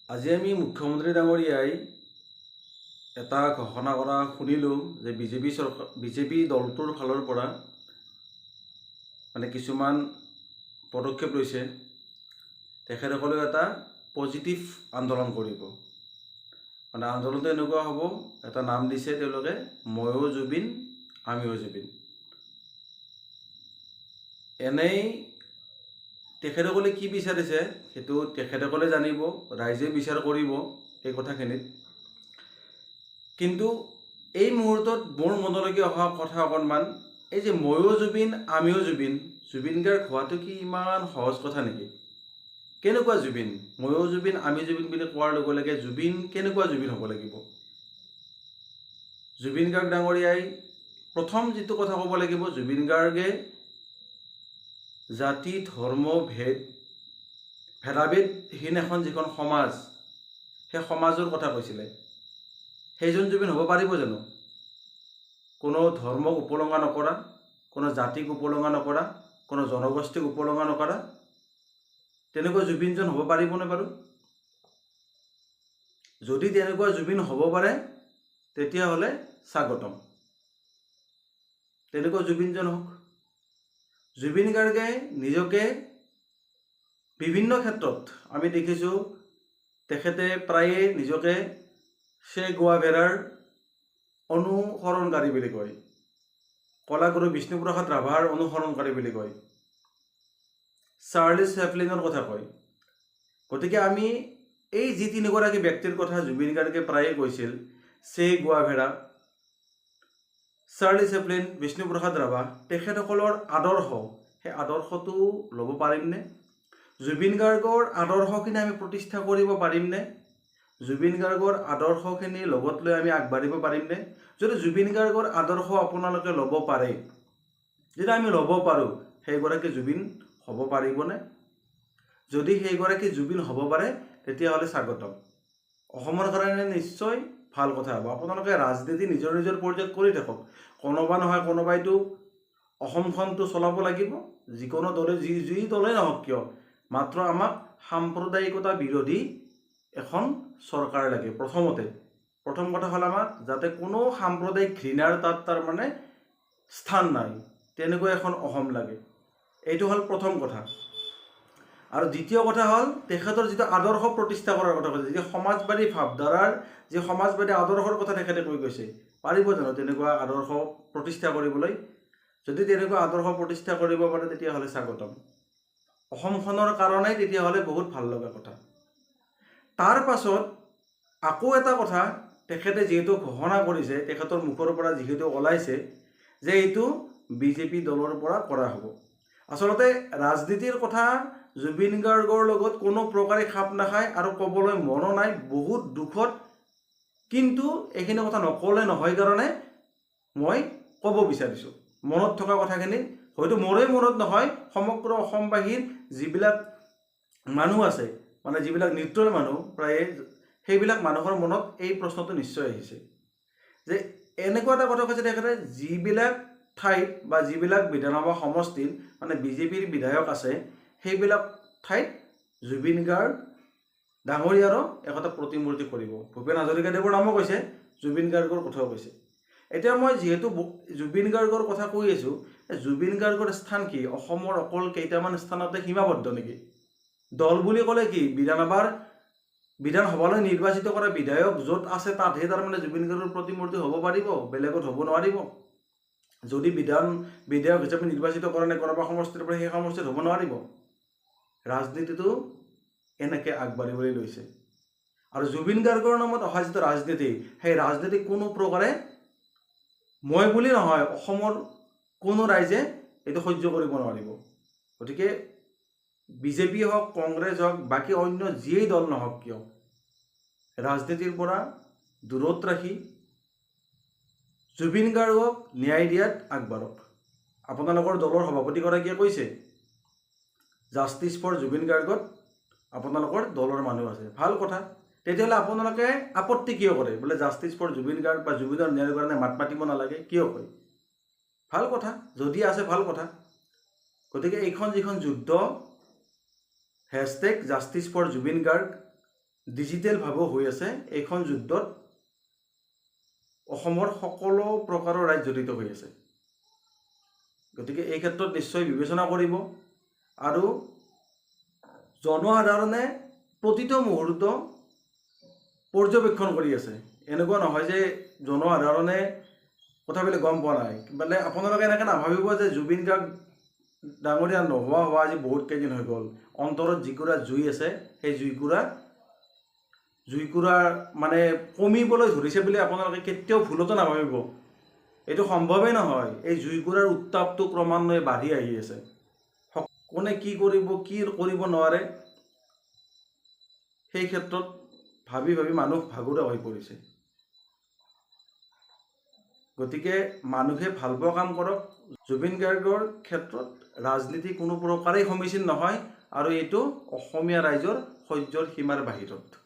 আজি আমি মুখ্যমন্ত্ৰী ডাঙৰীয়াই এটা ঘোষণা কৰা শুনিলোঁ যে বিজেপি দলটোৰ ফালৰ পৰা কিছুমান পদক্ষেপ লৈছে। তেখেতসকলেও এটা পজিটিভ আন্দোলন কৰিব। আন্দোলনটো এনেকুৱা হ'ব, এটা নাম দিছে তেওঁলোকে, ময়ো জুবিন আমিও জুবিন। এনেই তেখেতসকলে কি বিচাৰিছে সেইটো তেখেতসকলে জানিব, ৰাইজে বিচাৰ কৰিব এই কথাখিনিত। কিন্তু এই মুহূৰ্তত মোৰ মনলৈকে অহা কথা অকণমান, এই যে ময়ো জুবিন আমিও জুবিন, জুবিন গাৰ্গ হোৱাটো কি ইমান সহজ কথা নেকি? কেনেকুৱা জুবিন? ময়ো জুবিন আমি জুবিন বুলি কোৱাৰ লগে লগে জুবিন কেনেকুৱা জুবিন হ'ব লাগিব? জুবিন গাৰ্গ ডাঙৰীয়াই প্ৰথম যিটো কথা ক'ব লাগিব, জুবিন গাৰ্গে জাতি ধৰ্ম ভেদাভেদহীন যিখন সমাজ, সেই সমাজৰ কথা কৈছিলে। সেইজন জুবিন হ'ব পাৰিব জানো? কোনো ধৰ্মক উপলংঘা নকৰা, কোনো জাতিক উপলংঘা নকৰা, কোনো জনগোষ্ঠীক উপলংঘা নকৰা, তেনেকুৱা জুবিনজন হ'ব পাৰিবনে বাৰু? যদি তেনেকুৱা জুবিন হ'ব পাৰে তেতিয়াহ'লে স্বাগতম, তেনেকুৱা জুবিনজন হওক। জুবিন গাৰ্গে নিজকে বিভিন্ন ক্ষেত্ৰত আমি দেখিছোঁ, তেখেতে প্ৰায়ে নিজকে চে গুৱাভেৰাৰ অনুসৰণকাৰী বুলি কয়, কলাগুৰু বিষ্ণুপ্ৰসাদ ৰাভাৰ অনুসৰণকাৰী বুলি কয়, চাৰ্লি চেপলিনৰ কথা কয়। গতিকে আমি এই যি তিনিগৰাকী ব্যক্তিৰ কথা জুবিন গাৰ্গে প্ৰায়ে কৈছিল, চে গুৱাভেৰা, চাৰ্লি চেপলিন, বিষ্ণুপ্ৰসাদ ৰাভা, তেখেতসকলৰ আদৰ্শ, সেই আদৰ্শটো ল'ব পাৰিমনে? জুবিন গাৰ্গৰ আদৰ্শখিনি আমি প্ৰতিষ্ঠা কৰিব পাৰিমনে? জুবিন গাৰ্গৰ আদৰ্শখিনি লগত লৈ আমি আগবাঢ়িব পাৰিমনে? যদি জুবিন গাৰ্গৰ আদৰ্শ আপোনালোকে ল'ব পাৰে, যদি আমি ল'ব পাৰোঁ, সেইগৰাকী জুবিন হ'ব পাৰিবনে? যদি সেইগৰাকী জুবিন হ'ব পাৰে তেতিয়াহ'লে স্বাগতম। অসমৰ কাৰণে নিশ্চয় ভাল কথা হ'ব। আপোনালোকে ৰাজনীতি নিজৰ নিজৰ পৰ্যায়ত কৰি থাকক। কোনোবা নহয় কোনোবাইতো অসমখনটো চলাব লাগিব। যিকোনো দলে যি দলেই নহওক কিয়, মাত্ৰ আমাক সাম্প্ৰদায়িকতা বিৰোধী এখন চৰকাৰ লাগে। প্ৰথম কথা হ'ল আমাক যাতে কোনো সাম্প্ৰদায়িক ঘৃণাৰ তাত স্থান নাই, তেনেকুৱা এখন অসম লাগে। এইটো হ'ল প্ৰথম কথা। আৰু দ্বিতীয় কথা হ'ল তেখেতৰ যিটো আদৰ্শ প্ৰতিষ্ঠা কৰাৰ কথা কৈছে, যি সমাজবাদী ভাৱধাৰাৰ, যি সমাজবাদী আদৰ্শৰ কথা তেখেতে কৈ গৈছে, পাৰিব জানো তেনেকুৱা আদৰ্শ প্ৰতিষ্ঠা কৰিবলৈ? যদি তেনেকুৱা আদৰ্শ প্ৰতিষ্ঠা কৰিব পাৰে তেতিয়াহ'লে স্বাগতম। অসমখনৰ কাৰণেই তেতিয়াহ'লে বহুত ভাল লগা কথা। তাৰ পাছত আকৌ এটা কথা, তেখেতে যিহেতু ঘোষণা কৰিছে, তেখেতৰ মুখৰ পৰা যিহেতু ওলাইছে যে এইটো বিজেপি দলৰ পৰা কৰা হ'ব। আচলতে ৰাজনীতিৰ কথা জুবিন গাৰ্গৰ লগত কোনো প্ৰকাৰে খাপ নাখায় আৰু ক'বলৈ মনো নাই, বহুত দুখত। কিন্তু এইখিনি কথা নক'লে নহয় কাৰণে মই ক'ব বিচাৰিছোঁ। মনত থকা কথাখিনি হয়তো মোৰেই মনত নহয়, সমগ্ৰ অসমবাসীৰ যিবিলাক মানুহ আছে, যিবিলাক নৃত্যৰ মানুহ প্ৰায়ে, সেইবিলাক মানুহৰ মনত এই প্ৰশ্নটো নিশ্চয় আহিছে যে এনেকুৱা এটা কথা কৈছে তেখেতে, যিবিলাক ঠাইত বা যিবিলাক বিধানসভা সমষ্টিত বিজেপিৰ বিধায়ক আছে, সেইবিলাক ঠাইত জুবিন গাৰ্গ ডাঙৰীয়াৰো একোটা প্ৰতিমূৰ্তি কৰিব। ভূপেন হাজৰিকাদেৱৰ নামো কৈছে, জুবিন গাৰ্গৰ কথাও কৈছে। এতিয়া মই যিহেতু জুবিন গাৰ্গৰ কথা কৈ আছোঁ, জুবিন গাৰ্গৰ স্থান কি অসমৰ অকল কেইটামান স্থানতে সীমাবদ্ধ নেকি? দল বুলি ক'লে কি বিধানসভালৈ নিৰ্বাচিত কৰা বিধায়ক য'ত আছে তাতহে জুবিন গাৰ্গৰ প্ৰতিমূৰ্তি হ'ব পাৰিব, বেলেগত হ'ব নোৱাৰিব। যদি বিধায়ক হিচাপে নিৰ্বাচিত কৰা নাই কোনোবা সমষ্টিৰ পৰা, সেই সমষ্টিত হ'ব নোৱাৰিব। ৰাজনীতিটো এনেকৈ আগবাঢ়িবলৈ লৈছে। আৰু জুবিন গাৰ্গৰ নামত অহা যিটো ৰাজনীতি, সেই ৰাজনীতি কোনো প্ৰকাৰে মই বুলি নহয়, অসমৰ কোনো ৰাইজে এইটো সহ্য কৰিব নোৱাৰিব। গতিকে বিজেপি হওক, কংগ্ৰেছ হওক, বাকী অন্য যিয়েই দল নহওক কিয়, ৰাজনীতিৰ পৰা দূৰত ৰাখি জুবিন গাৰ্গক ন্যায় দিয়াত আগবাঢ়ক। আপোনালোকৰ দলৰ সভাপতিগৰাকীয়ে কৈছে জাষ্টিছ ফৰ জুবিন গাৰ্গত আপোনালোকৰ দলৰ মানুহ আছে, ভাল কথা। তেতিয়াহ'লে আপোনালোকে আপত্তি কিয় কৰে? বোলে জাষ্টিছ ফৰ জুবিন গাৰ্গ বা জুবিনৰ ন্যায়ৰ কাৰণে মাত মাতিব নালাগে, কিয় কয়? ভাল কথা, যদি আছে ভাল কথা। গতিকে এইখন যিখন যুদ্ধ, #জাষ্টিছ ফৰ জুবিন গাৰ্গ, ডিজিটেলভাৱেও হৈ আছে। এইখন যুদ্ধত অসমৰ সকলো প্ৰকাৰৰ ৰাইজ জড়িত হৈ আছে। গতিকে এই ক্ষেত্ৰত নিশ্চয় বিবেচনা কৰিব। আৰু জনসাধাৰণে প্ৰতিটো মুহূৰ্ত পৰ্যবেক্ষণ কৰি আছে। এনেকুৱা নহয় যে জনসাধাৰণে কথাবিলাক গম পোৱা নাই। মানে আপোনালোকে এনেকৈ নাভাবিব যে জুবিন গাৰ্গ ডাঙৰীয়া নোহোৱা আজি বহুত কেইদিন হৈ গ'ল। অন্তৰত যিকুৰা জুই আছে, সেই জুইকুৰা মানে কমিবলৈ ধৰিছে বুলি আপোনালোকে কেতিয়াও ভুলতো নাভাবিব। এইটো সম্ভৱেই নহয়। এই জুইকুৰাৰ উত্তাপটো ক্ৰমান্বয়ে বাঢ়ি আহি আছে। কোনে কি কৰিব নোৱাৰে, সেই ক্ষেত্ৰত ভাবি মানুহ ভাগৰুৱা হৈ পৰিছে। গতিকে মানুহে ভাল পোৱা কাম কৰক। জুবিন গাৰ্গৰ ক্ষেত্ৰত ৰাজনীতি কোনো প্ৰকাৰেই সমীচীন নহয়, আৰু এইটো অসমীয়া ৰাইজৰ সহ্যৰ সীমাৰ বাহিৰত।